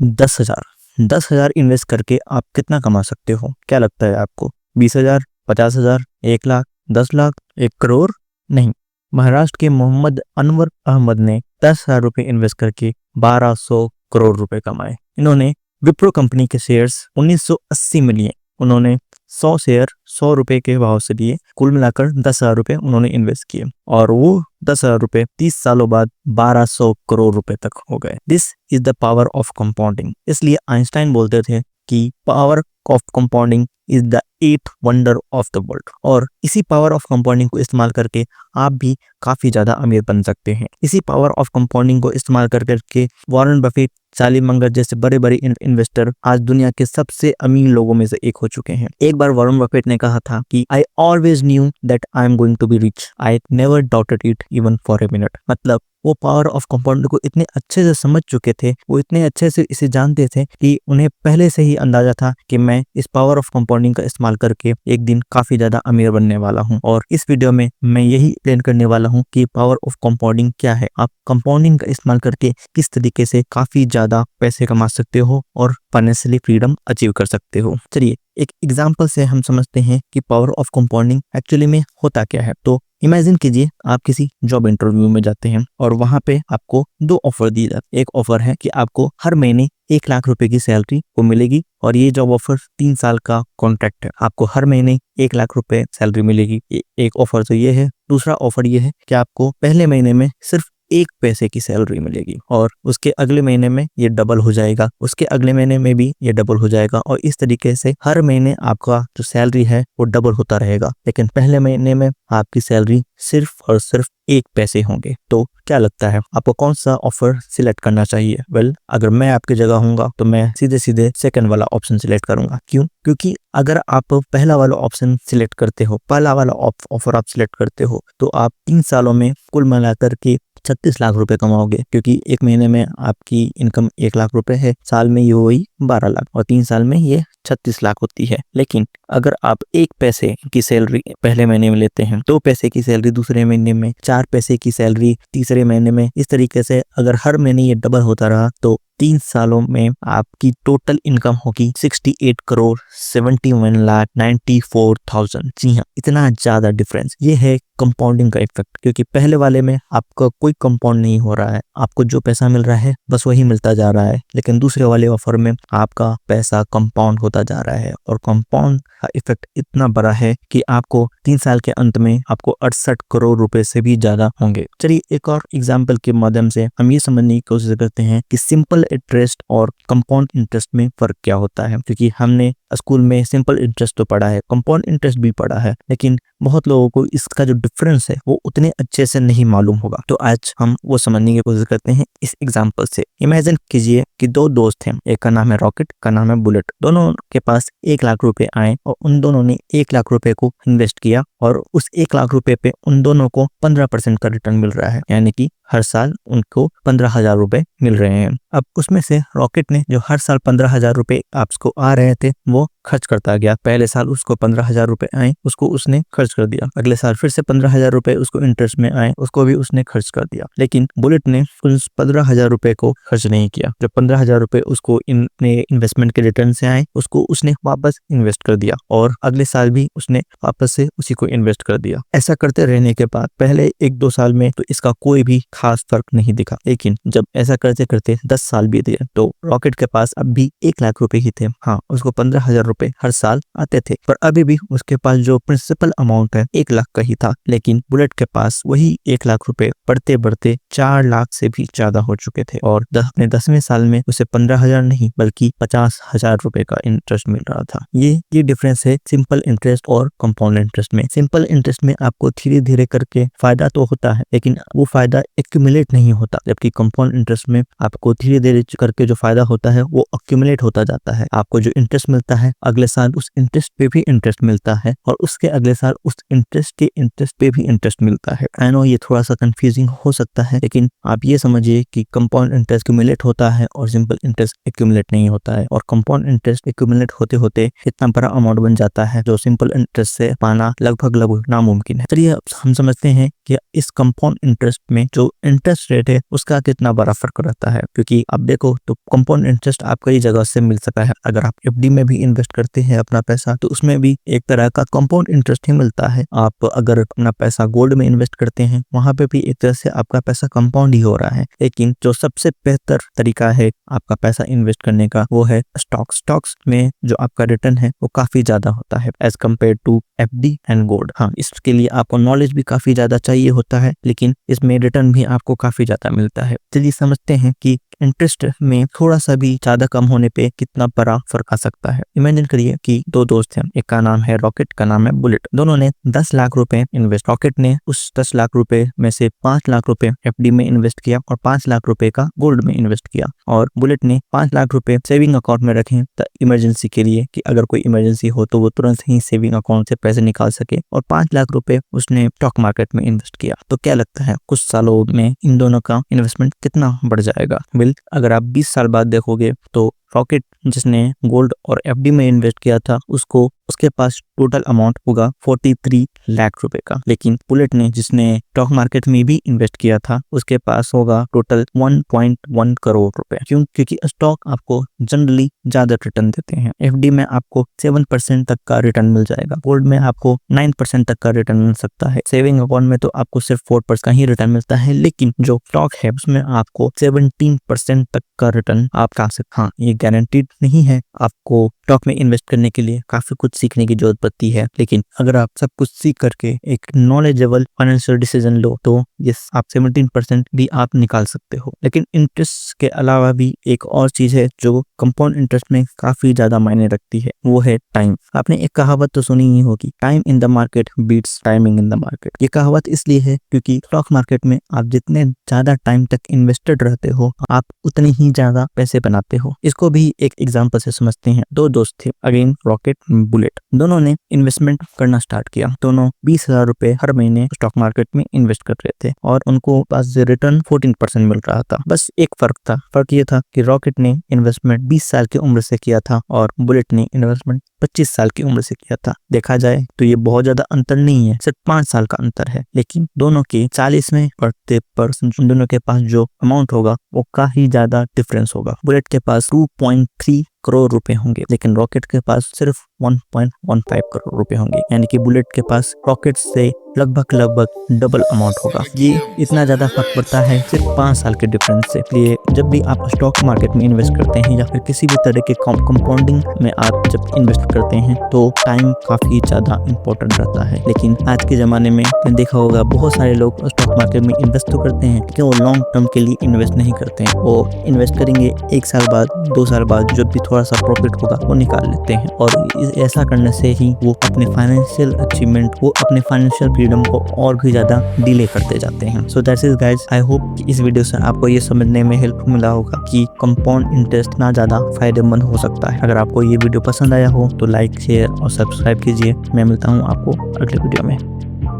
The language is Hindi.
10,000 10,000 इन्वेस्ट करके आप कितना कमा सकते हो? क्या लगता है आपको? 20,000, 50,000, 1 लाख, 10 लाख, 1 करोड़? नहीं। महाराष्ट्र के मोहम्मद अनवर अहमद ने 10,000 रुपये इन्वेस्ट करके 1200 करोड़ रुपए कमाए। इन्होंने विप्रो कंपनी के शेयर्स 1980 में लिए। उन्होंने 100 शेयर 100 रुपए के भाव से लिए। कुल मिलाकर 10,000 रुपये उन्होंने इन्वेस्ट किए और वो 10,000 रुपये 30 सालों बाद 1200 करोड़ रुपए तक हो गए। This is the power of compounding. इसलिए आइंस्टाइन बोलते थे कि power of compounding is the 8th wonder of the world. और इसी पावर ऑफ कंपाउंडिंग को इस्तेमाल करके आप भी काफी ज्यादा अमीर बन सकते हैं। इसी पावर ऑफ कंपाउंडिंग को इस्तेमाल करके वॉरेन बफेट, चार्ली मंगर जैसे बड़े बड़े इन्वेस्टर आज दुनिया के सबसे अमीर लोगों में से एक हो चुके हैं। एक बार वॉरेन बफेट ने कहा था कि I always knew that I am going to be rich, I never doubted it even for a minute. मतलब वो पावर ऑफ कंपाउंडिंग को इतने अच्छे से समझ चुके थे, वो इतने अच्छे से इसे जानते थे कि उन्हें पहले से ही अंदाजा था कि मैं इस पावर ऑफ कंपाउंडिंग का इस्तेमाल करके एक दिन काफी ज्यादा अमीर बनने वाला हूं। और इस वीडियो में मैं यही एक्सप्लेन करने वाला हूं कि पावर ऑफ कंपाउंडिंग क्या है, आप कंपाउंडिंग का इस्तेमाल करके किस तरीके से काफी ज्यादा पैसे कमा सकते हो और फाइनेंशियली फ्रीडम अचीव कर सकते हो। चलिए एक एग्जाम्पल से हम समझते हैं कि पावर ऑफ कंपाउंडिंग एक्चुअली में होता क्या है। तो इमेजिन कीजिए आप किसी जॉब इंटरव्यू में जाते हैं और वहां पे आपको 2 ऑफर दिए जाते हैं। एक ऑफर है कि आपको हर महीने 1 लाख रुपए की सैलरी को मिलेगी और ये जॉब ऑफर 3 साल का कॉन्ट्रैक्ट है। आपको हर महीने 1 लाख रुपए सैलरी मिलेगी। एक ऑफर तो ये है। दूसरा ऑफर ये है कि आपको पहले महीने में सिर्फ 1 पैसे की सैलरी मिलेगी और उसके अगले महीने में ये डबल हो जाएगा, उसके अगले महीने में भी ये डबल हो जाएगा और इस तरीके से हर महीने आपका जो सैलरी है वो डबल होता रहेगा। लेकिन पहले महीने में आपकी सैलरी सिर्फ और सिर्फ 1 पैसे होंगे। तो क्या लगता है आपको कौन सा ऑफर सिलेक्ट करना चाहिए? वेल, अगर मैं आपकी जगह होऊंगा तो मैं सीधे सीधे सेकंड वाला ऑप्शन सिलेक्ट करूंगा। क्यों? क्योंकि अगर आप पहला वाला ऑप्शन सिलेक्ट करते हो, पहला वाला ऑफर आप सिलेक्ट करते हो तो आप 3 सालों में कुल मिलाकर के 36 लाख रुपए कमाओगे, क्योंकि एक महीने में आपकी इनकम 1 लाख रुपए है, साल में ये हुई 12 लाख और 3 साल में ये 36 लाख होती है। लेकिन अगर आप 1 पैसे की सैलरी पहले महीने में लेते हैं, 2 पैसे की सैलरी दूसरे महीने में, 4 पैसे की सैलरी तीसरे महीने में, इस तरीके से अगर हर महीने ये डबल होता रहा तो 3 सालों में आपकी टोटल इनकम होगी 68 करोड़ 71 लाख 94,000। जी हाँ, इतना ज्यादा डिफरेंस। ये है कंपाउंडिंग का इफेक्ट, क्योंकि पहले वाले में आपका कोई कंपाउंड नहीं हो रहा है, आपको जो पैसा मिल रहा है बस वही मिलता जा रहा है। लेकिन दूसरे वाले ऑफर में आपका पैसा कंपाउंड होता जा रहा है और कंपाउंड का इफेक्ट इतना बड़ा है कि आपको 3 साल के अंत में आपको 68 करोड़ रुपए से भी ज्यादा होंगे। चलिए एक और एग्जाम्पल के माध्यम से हम ये समझने की कोशिश करते हैं कि सिंपल इंटरेस्ट और कंपाउंड इंटरेस्ट में फर्क क्या होता है। क्योंकि हमने स्कूल में सिंपल इंटरेस्ट तो पढ़ा है, कंपाउंड इंटरेस्ट भी पढ़ा है, लेकिन बहुत लोगों को इसका जो डिफरेंस है वो उतने अच्छे से नहीं मालूम होगा। तो आज हम वो समझने की कोशिश करते हैं इस एग्जाम्पल से। इमेजिन कीजिए कि 2 दोस्त हैं, एक का नाम है रॉकेट, एक का नाम है बुलेट। दोनों के पास 1 लाख रुपए आए और उन दोनों ने 1 लाख रुपए को इन्वेस्ट किया और उस 1 लाख रुपए पे उन दोनों को 15% का रिटर्न मिल रहा है, यानी कि हर साल उनको 15,000 रुपए मिल रहे हैं। अब उसमें से रॉकेट ने जो हर साल 15,000 रुपए आपको आ रहे थे वो खर्च करता गया। पहले साल उसको 15,000 रुपए आए, उसको उसने खर्च कर दिया। अगले साल फिर से 15,000 रुपए उसको इंटरेस्ट में आए, उसको भी उसने खर्च कर दिया। लेकिन बुलेट ने उस 15,000 रुपए को खर्च नहीं किया। जो 15,000 रुपए उसको इन्वेस्टमेंट के रिटर्न से आए उसको उसने वापस इन्वेस्ट कर दिया और अगले साल भी उसने वापस से उसी को इन्वेस्ट कर दिया। ऐसा करते रहने के बाद पहले 1-2 साल में तो इसका कोई भी खास फर्क नहीं दिखा, लेकिन जब ऐसा करते करते 10 साल बीत गए तो रॉकेट के पास अब भी 1 लाख रुपए ही थे। हाँ, उसको 15,000 रुपए हर साल आते थे, पर अभी भी उसके पास जो प्रिंसिपल अमाउंट है 1 लाख का ही था। लेकिन बुलेट के पास वही 1 लाख रुपए बढ़ते बढ़ते 4 लाख से भी ज्यादा हो चुके थे और अपने 10वें साल में उसे 15,000 नहीं बल्कि 50,000 रुपए का इंटरेस्ट मिल रहा था। ये डिफरेंस है सिंपल इंटरेस्ट और कंपाउंड इंटरेस्ट में। सिंपल इंटरेस्ट में आपको धीरे धीरे करके फायदा तो होता है, लेकिन वो फायदा एक्यूमुलेट नहीं होता, जबकि कंपाउंड इंटरेस्ट में आपको धीरे धीरे करके जो फायदा होता है वो एक्यूमुलेट होता जाता है। आपको जो इंटरेस्ट मिलता है अगले साल उस इंटरेस्ट पे भी इंटरेस्ट मिलता है और उसके अगले साल उस इंटरेस्ट के इंटरेस्ट पे भी इंटरेस्ट मिलता है। आई नो ये थोड़ा सा कंफ्यूजिंग हो सकता है, लेकिन आप ये समझिए कि कंपाउंड इंटरेस्ट एक्यूमुलेट होता है और सिंपल इंटरेस्ट एक्यूमुलेट नहीं होता है, और कंपाउंड इंटरेस्ट एक्यूमुलेट होते होते इतना बड़ा अमाउंट बन जाता है जो सिंपल इंटरेस्ट से पाना लगभग नामुमकिन है। चलिए अब हम समझते हैं कि इस कंपाउंड इंटरेस्ट में जो इंटरेस्ट रेट है उसका कितना बड़ा फर्क रहता है, क्योंकि आप देखो तो कंपाउंड इंटरेस्ट आप कई जगह से मिल सकता है। अगर आप एफडी में भी इन्वेस्ट करते हैं अपना पैसा तो उसमें भी एक तरह का कंपाउंड इंटरेस्ट ही मिलता है। आप अगर अपना पैसा गोल्ड में इन्वेस्ट करते हैं वहां पे भी एक तरह से आपका पैसा कंपाउंड ही हो रहा है। लेकिन जो सबसे बेहतर तरीका है आपका पैसा इन्वेस्ट करने का वो है स्टॉक्स में जो आपका रिटर्न है वो काफी ज्यादा होता है as compare to FD and gold. हाँ, इसके लिए आपको नॉलेज भी काफी ज्यादा चाहिए होता है, लेकिन इसमें रिटर्न भी आपको काफी ज्यादा मिलता है। चलिए समझते हैं कि इंटरेस्ट में थोड़ा सा भी ज्यादा कम होने पे कितना बड़ा फर्क आ सकता है। इमेजिन करिए कि दो दोस्त हैं, एक का नाम है रॉकेट, का नाम है बुलेट। दोनों ने 10 लाख रुपए इन्वेस्ट, रॉकेट ने उस 10 लाख रुपए में से 5 लाख रुपए एफडी में इन्वेस्ट किया और 5 लाख रुपए का गोल्ड में इन्वेस्ट किया, और बुलेट ने 5 लाख रुपए सेविंग अकाउंट में रखे इमरजेंसी के लिए कि अगर कोई इमरजेंसी हो तो वो तुरंत ही सेविंग अकाउंट से पैसे निकाल सके, और 5 लाख रुपए उसने स्टॉक मार्केट में इन्वेस्ट किया। तो क्या लगता है कुछ सालों में इन दोनों का इन्वेस्टमेंट कितना बढ़ जाएगा? अगर आप 20 साल बाद देखोगे तो रॉकेट जिसने गोल्ड और एफडी में इन्वेस्ट किया था उसके पास टोटल अमाउंट होगा 43 लाख रुपए का, लेकिन बुलेट ने जिसने स्टॉक मार्केट में भी इन्वेस्ट किया था उसके पास होगा टोटल 1.1 करोड़ रुपए। क्यों? क्योंकि स्टॉक आपको जनरली ज्यादा रिटर्न देते हैं। एफडी में आपको 7% तक का रिटर्न मिल जाएगा, गोल्ड में आपको 9% तक का रिटर्न मिल सकता है, सेविंग अकाउंट में तो आपको सिर्फ 4% का ही रिटर्न मिलता है, लेकिन जो स्टॉक है उसमें आपको 17% तक का रिटर्न आप खा सकते। हाँ, ये गारंटीड नहीं है, आपको स्टॉक में इन्वेस्ट करने के लिए काफी कुछ सीखने की जरूरत पड़ती है, लेकिन अगर आप सब कुछ सीख करके एक नॉलेजेबल फाइनेंशियल डिसीजन लो तो यस आप 17% भी आप निकाल सकते हो। लेकिन इंटरेस्ट के अलावा भी एक और चीज है जो कंपाउंड इंटरेस्ट में काफी ज्यादा मायने रखती है, वो है टाइम। आपने एक कहावत तो सुनी ही होगी, time in the market beats timing in the market. ये कहावत इसलिए है क्योंकि स्टॉक मार्केट में आप जितने ज्यादा टाइम तक इन्वेस्टेड रहते हो आप उतने ही ज्यादा पैसे बनाते हो। इसको भी एक एग्जांपल से समझते हैं। दो दोस्त थे, अगेन रॉकेट बुलेट, दोनों ने इन्वेस्टमेंट करना स्टार्ट किया। दोनों 20,000 रुपए हर महीने स्टॉक मार्केट में इन्वेस्ट कर रहे थे और उनको पास रिटर्न 14% मिल रहा था। बस एक फर्क ये था कि रॉकेट ने इन्वेस्टमेंट 20 साल की उम्र से किया था और बुलेट ने इन्वेस्टमेंट 25 साल की उम्र से किया था। देखा जाए तो ये बहुत ज्यादा अंतर नहीं है, सिर्फ 5 साल का अंतर है, लेकिन दोनों के 40वें बर्थडे पर दोनों के पास जो अमाउंट होगा वो काफी ज्यादा डिफरेंस होगा। बुलेट के पास 2.3 करोड़ रुपए होंगे, लेकिन रॉकेट के पास सिर्फ 1.15 करोड़ रुपए होंगे, यानी कि बुलेट के पास रॉकेट से लगभग डबल अमाउंट होगा। ये इतना ज्यादा फर्क पड़ता है सिर्फ 5 साल के डिफरेंस से। इसलिए जब भी आप स्टॉक मार्केट में इन्वेस्ट करते हैं या फिर किसी भी तरह के कंपाउंडिंग में आप जब इन्वेस्ट करते हैं तो टाइम काफी ज्यादा इंपॉर्टेंट रहता है। लेकिन आज के जमाने में देखा होगा बहुत सारे लोग स्टॉक मार्केट में इन्वेस्ट तो करते हैं लेकिन वो लॉन्ग टर्म के लिए इन्वेस्ट नहीं करते हैं। वो इन्वेस्ट करेंगे 1 साल बाद 2 साल बाद जब भी थोड़ा सा प्रॉफिट होगा वो निकाल लेते हैं, और ऐसा करने से ही वो अपने फाइनेंशियल अचीवमेंट वो अपने फाइनेंशियल फ्रीडम को और भी ज्यादा डिले करते जाते हैं। So that's it guys, I hope कि इस वीडियो से आपको ये समझने में हेल्प मिला होगा कि कंपाउंड इंटरेस्ट ना ज्यादा फायदेमंद हो सकता है। अगर आपको ये वीडियो पसंद आया हो तो लाइक शेयर और सब्सक्राइब कीजिए। मैं मिलता हूँ आपको अगले वीडियो में।